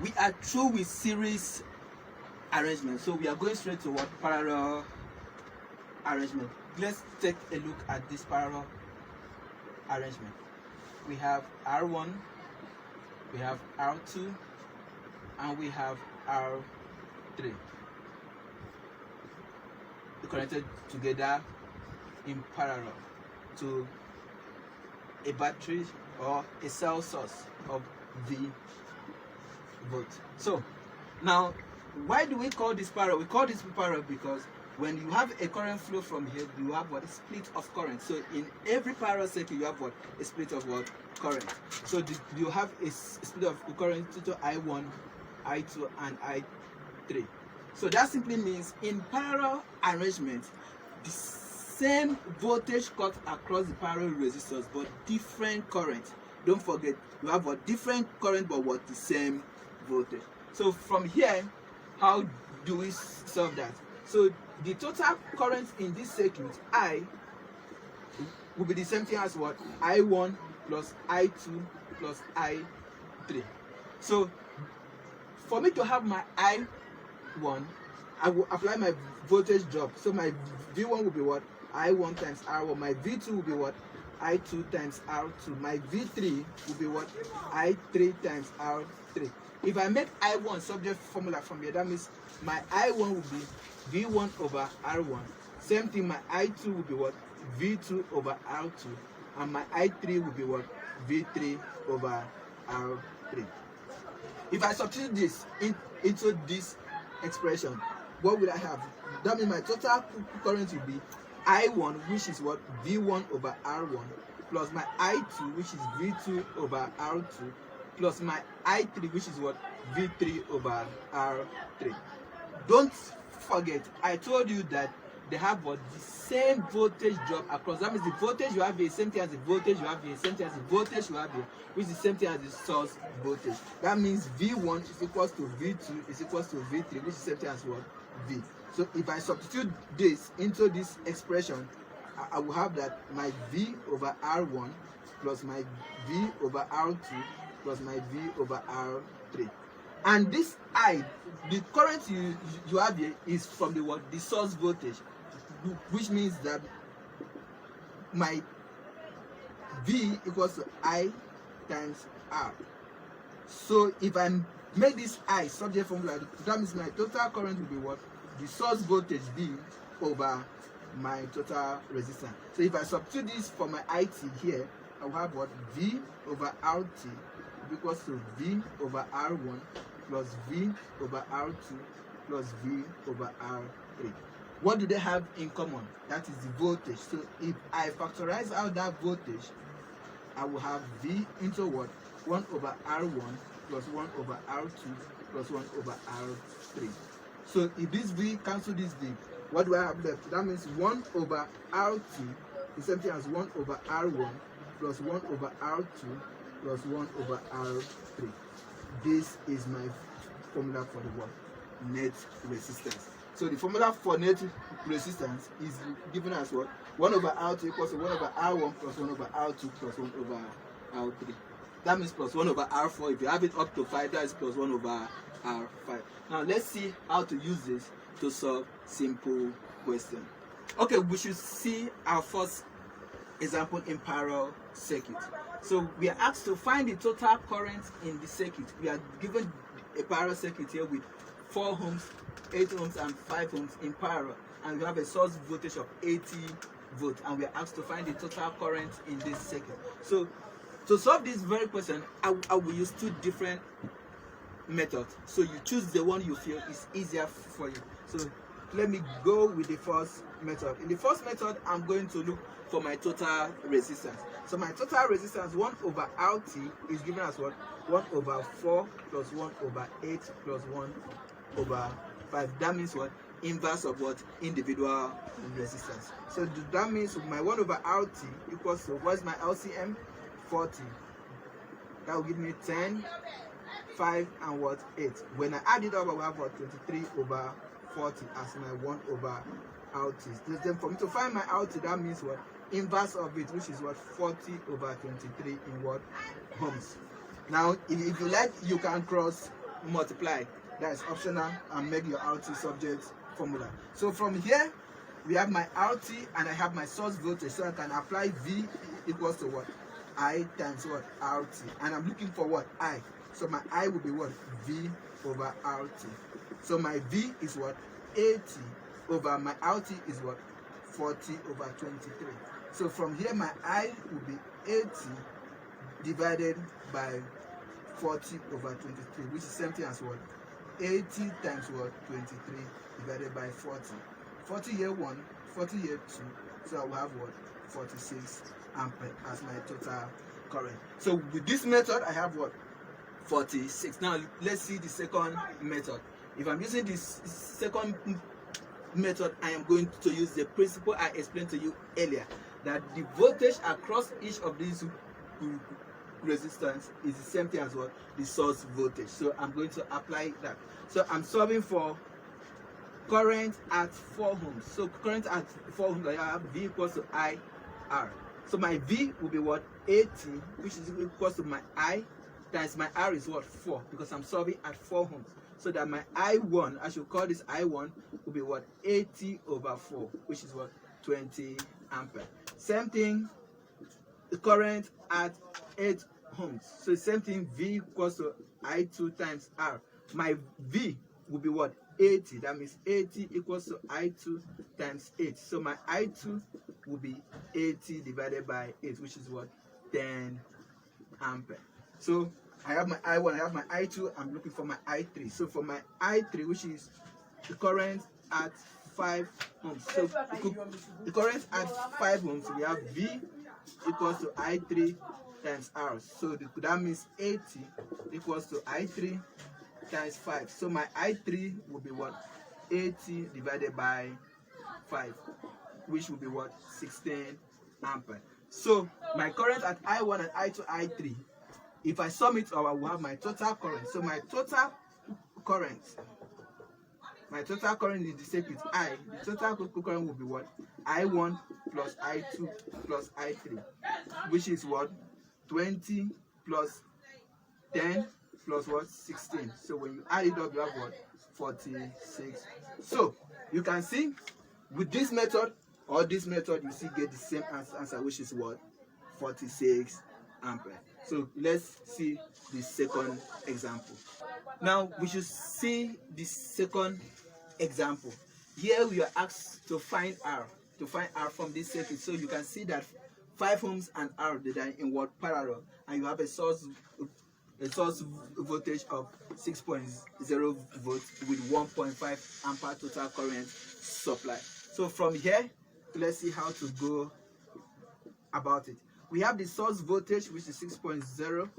we are through with series arrangement, so we are going straight to what? Parallel arrangement. Let's take a look at this parallel arrangement. We have R1, we have R2, and we have R3 connected together in parallel to a battery or a cell source of V volt. So now, why do we call this parallel? We call this parallel because when you have a current flow from here, you have what? A split of current. So in every parallel circuit, you have what? A split of what? Current. So you have a split of current to I1, I2, and I3. So that simply means in parallel arrangement, the same voltage cut across the parallel resistors, but different current. Don't forget, you have a different current, but what? The same voltage. So from here, how do we solve that? So the total current in this circuit, I, will be the same thing as what? I1 plus I2 plus I3. So for me to have my I1, I will apply my voltage drop. So my V1 will be what? I1 times R1. My V2 will be what? I2 times R2. My V3 will be what? I3 times R3. If I make I1 subject formula from here, that means my I1 will be V1 over R1. Same thing, my I2 will be what? V2 over R2. And my I3 will be what? V3 over R3. If I substitute this into this expression, what will I have? That means my total current will be I1, which is what? V1 over R1, plus my I2, which is V2 over R2, plus my I3, which is what? V3 over R3. Don't forget, I told you that they have what? The same voltage drop across. That means the voltage you have here is the same thing as the voltage you have here, same thing as the voltage you have here, which is the same thing as the source voltage. That means V1 is equals to V2 is equals to V3, which is the same thing as what? V. So if I substitute this into this expression, I will have that my V over R1 plus my V over R2 plus my V over R3. And this I, the current you have here is from the what? The source voltage, which means that my V equals to I times R. So if I make this I subject formula, that means my total current will be what? The source voltage V over my total resistance. So if I substitute this for my IT here, I will have what? V over RT equals to V over R1 plus V over R2 plus V over R3. What do they have in common? That is the voltage. So if I factorize out that voltage, I will have V into what? 1 over R1 plus 1 over R2 plus 1 over R3. So if this V cancel this V, what do I have left? That means 1 over RT is the same thing as 1 over R1 plus 1 over R2 plus 1 over R3. This is my formula for the what? Net resistance. So the formula for net resistance is given as what? 1 over R2 equals to 1 over R1 plus 1 over R2 plus 1 over R3. That means plus 1 over R4. If you have it up to 5, that is plus 1 over R5. Now let's see how to use this to solve simple question. Okay, we should see our first example in parallel circuit. So we are asked to find the total current in the circuit. We are given a parallel circuit here with 4 ohms, 8 ohms, and 5 ohms in parallel, and we have a source voltage of 80 volts, and we are asked to find the total current in this circuit. So to solve this very question, I will use 2 different methods. So you choose the one you feel is easier for you. So let me go with the first method. In the first method, I'm going to look for my total resistance. So my total resistance 1 over RT is given as what? 1 over 4 plus 1 over 8 plus 1 over 5. That means what? Inverse of what? Individual resistance. So that means my 1 over RT equals to, what's my LCM? 40. That will give me 10, 5, and what? 8. When I add it up, I will have what? 23 over 40 as my 1 over RT. Then for me to find my RT, that means what? Inverse of it, which is what? 40 over 23 in what? Ohms. Now, if you like, you can cross multiply, that is optional, and make your RT subject formula. So from here we have my RT and I have my source voltage, so I can apply V equals to what? I times what? RT, and I'm looking for what? I. So my I will be what? V over RT. So my V is what? 80 over my RT is what? 40 over 23. So from here my I will be 80 divided by 40 over 23, which is same thing as what? 80 times what? 23 divided by 40. 40 here 1, 40 here 2, so I will have what? 46 ampere as my total current. So with this method I have what? 46. Now let's see the second method. If I'm using this second method, I am going to use the principle I explained to you earlier, that the voltage across each of these resistance is the same thing as what? The source voltage. So I'm going to apply that. So I'm solving for current at 4 ohms. So current at 4 ohms, I have V equals to IR. So my V will be what? 80, which is equals to my I times my R is what? 4, because I'm solving at 4 ohms. So that my I1, I should call this I1, will be what? 80 over 4, which is what? 20 ampere. Same thing, the current at 8 ohms. So same thing, V equals to I2 times R. My V will be what? 80. That means 80 equals to I2 times 8. So my I2 will be 80 divided by 8, which is what? 10 ampere. So I have my I1, I have my I2, I'm looking for my I3. So for my I3, which is the current at 5 ohms. So the current at 5 ohms, we have V equals to I3 times R. So that means 80 equals to I3 times 5. So my I3 will be what? 80 divided by 5, which will be what? 16 ampere. So my current at I1 and I2, I3, if I sum it, I will have my total current. So my total current is the same with I. The total current will be what? I1 plus I2 plus I3, which is what? 20 plus 10 plus what? 16. So when you add it up, you have what? 46. So you can see with this method or this method, you still get the same answer, which is what? 46 ampere. So let's see the second example. Now we should see the second example. Here we are asked to find R from this circuit. So you can see that 5 ohms and R, they are in what? Parallel, and you have a source voltage of 6.0 volts with 1.5 ampere total current supply. So from here, let's see how to go about it. We have the source voltage, which is 6.0,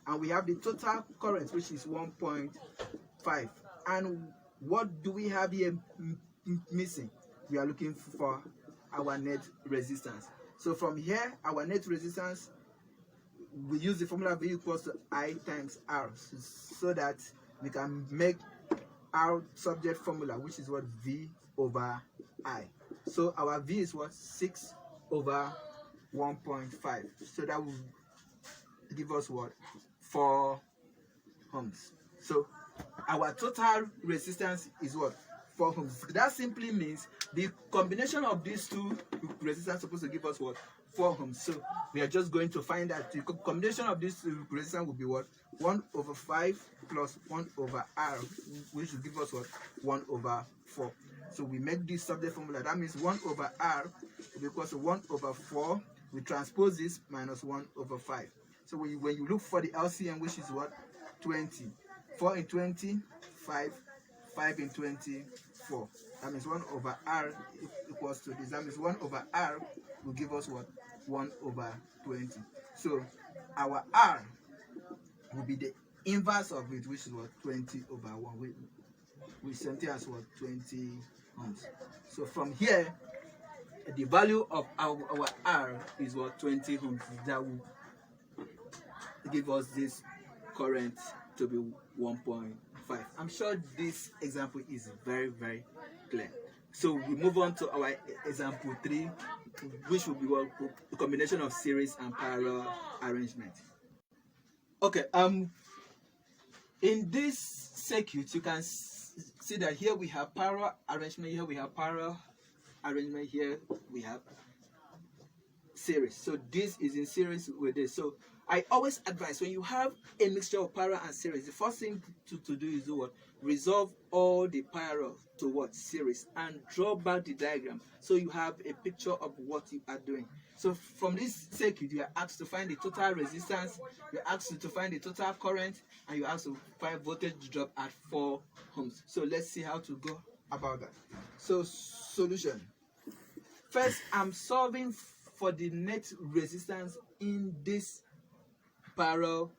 and we have the total current, which is 1.5. And what do we have here missing? We are looking for our net resistance. So from here, our net resistance, we use the formula V equals to I times R, so that we can make our subject formula, which is what? V over I. So our V is what? 6 over 1.5. So that will give us what? 4 ohms. So our total resistance is what? 4 ohms. That simply means the combination of these two resistors is supposed to give us what? 4 ohms. So we are just going to find that the combination of these two resistors will be what? 1 over 5 plus 1 over R, which will give us what? 1 over 4. So we make this subject formula. That means 1 over R will be equal to 1 over 4. We transpose this minus 1 over 5. So when you look for the LCM, which is what? 20. 4 in 20, 5. 5 in 20, 4. That means 1 over R equals to this. That means 1 over R will give us what? 1 over 20. So our R will be the inverse of it, which is what? 20 over 1. We same thing as what? 20 ohms. So from here, the value of our R is what? 20 ohms. That will give us this current to be 1.5. I'm sure this example is very, very clear. So we move on to our example 3, which will be what? A combination of series and parallel arrangement. Okay, In this circuit, you can see that here we have parallel arrangement, here we have parallel arrangement, here we have series. So this is in series with this. So I always advise, when you have a mixture of parallel and series, the first thing to do is do what? Resolve all the parallel to what? Series, and draw back the diagram so you have a picture of what you are doing. So from this circuit, you are asked to find the total resistance, you are asked to find the total current, and you are asked to find voltage drop at 4 ohms. So let's see how to go about that. So solution. First, I'm solving for the net resistance in this parallel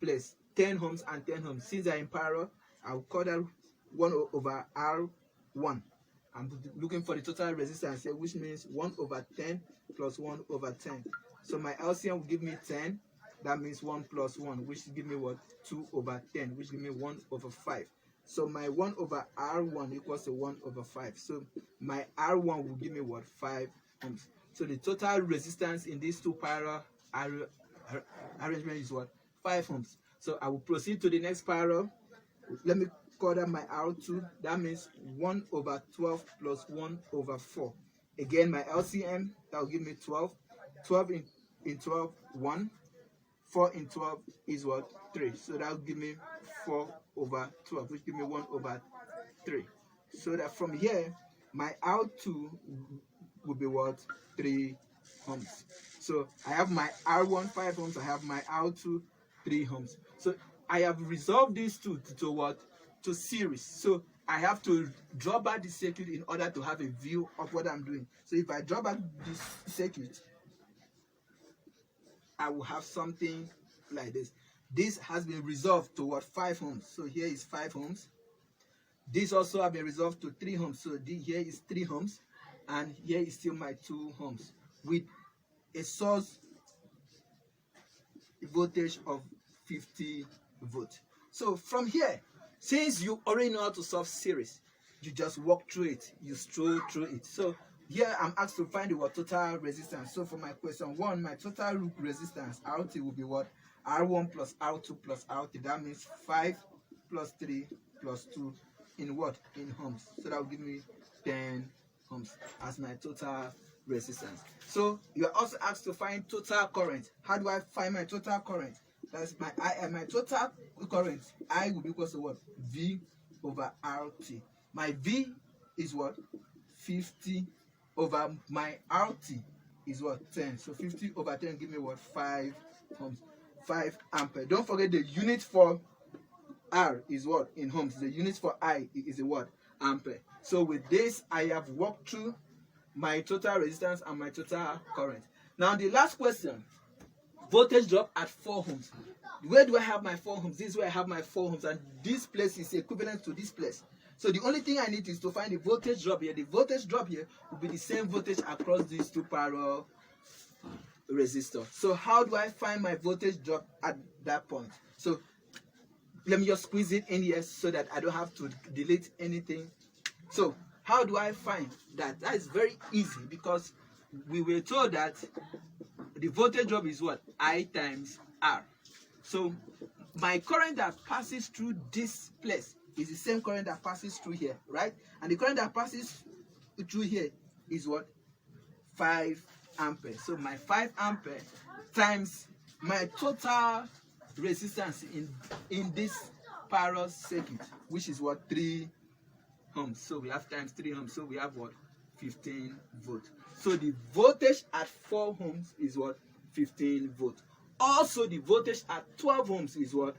place, 10 ohms and 10 ohms. Since they're in parallel, I'll call that 1 over R1. I'm looking for the total resistance here, which means 1 over 10 plus 1 over 10. So my LCM will give me 10. That means 1 plus 1, which will give me what? 2 over 10, which give me 1 over 5. So my 1 over R1 equals to 1 over 5. So my R1 will give me what? 5 ohms. So the total resistance in these two parallel arrangement is what? 5 ohms. So I will proceed to the next parallel. Let me call that my R2. That means 1 over 12 plus 1 over 4. Again, my LCM, that will give me 12. 12 in 12, 1. 4 in 12 is what? 3. So that will give me 4 over 12, which give me 1 over 3. So that from here, my R2 will be what? 3 ohms. So I have my R1 5 ohms, I have my R2 3 ohms. So I have resolved these two to what? To series. So I have to draw back the circuit in order to have a view of what I'm doing. So if I draw back this circuit, I will have something like this. This has been resolved to what? 5 ohms. So here is 5 ohms. This also have been resolved to 3 ohms. So here is 3 ohms. And here is still my 2 ohms with a source voltage of 50 volts. So from here, since you already know how to solve series, you just walk through it, you stroll through it. So here I'm asked to find the total resistance. So for my question 1, my total resistance RT will be what? R1 plus R2 plus RT. That means 5 plus 3 plus 2 in what? In ohms. So that will give me 10 ohms as my total resistance. So you are also asked to find total current. How do I find my total current? That's my my total current. I will be equal to what? V over RT. My V is what? 50 over my RT is what? 10. So 50 over 10 give me what? 5 ohms. 5 ampere. Don't forget the unit for R is what? In ohms. The unit for I is a what? Ampere. So with this, I have walked through my total resistance and my total current. Now the last question, voltage drop at 4 ohms. Where do I have my 4 ohms? This is where I have my 4 ohms, and this place is equivalent to this place. So the only thing I need is to find the voltage drop here. The voltage drop here will be the same voltage across these two parallel resistors. So how do I find my voltage drop at that point? So let me just squeeze it in here so that I don't have to delete anything. So how do I find that? That is very easy, because we were told that the voltage drop is what? I times R. So my current that passes through this place is the same current that passes through here, right? And the current that passes through here is what? 5 ampere. So my 5 ampere times my total resistance in this parallel circuit, which is what? 3 ohms. So we have times 3 ohms. So we have what? 15 volts. So the voltage at 4 ohms is what? 15 volts. Also the voltage at 12 ohms is what?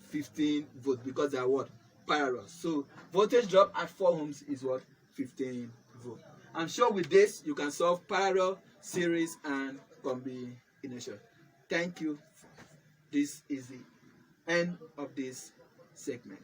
15 volts, because they are what? Parallel. So voltage drop at 4 ohms is what? 15 volts. I'm sure with this you can solve parallel, series, and combination. Thank you. This is the end of this segment.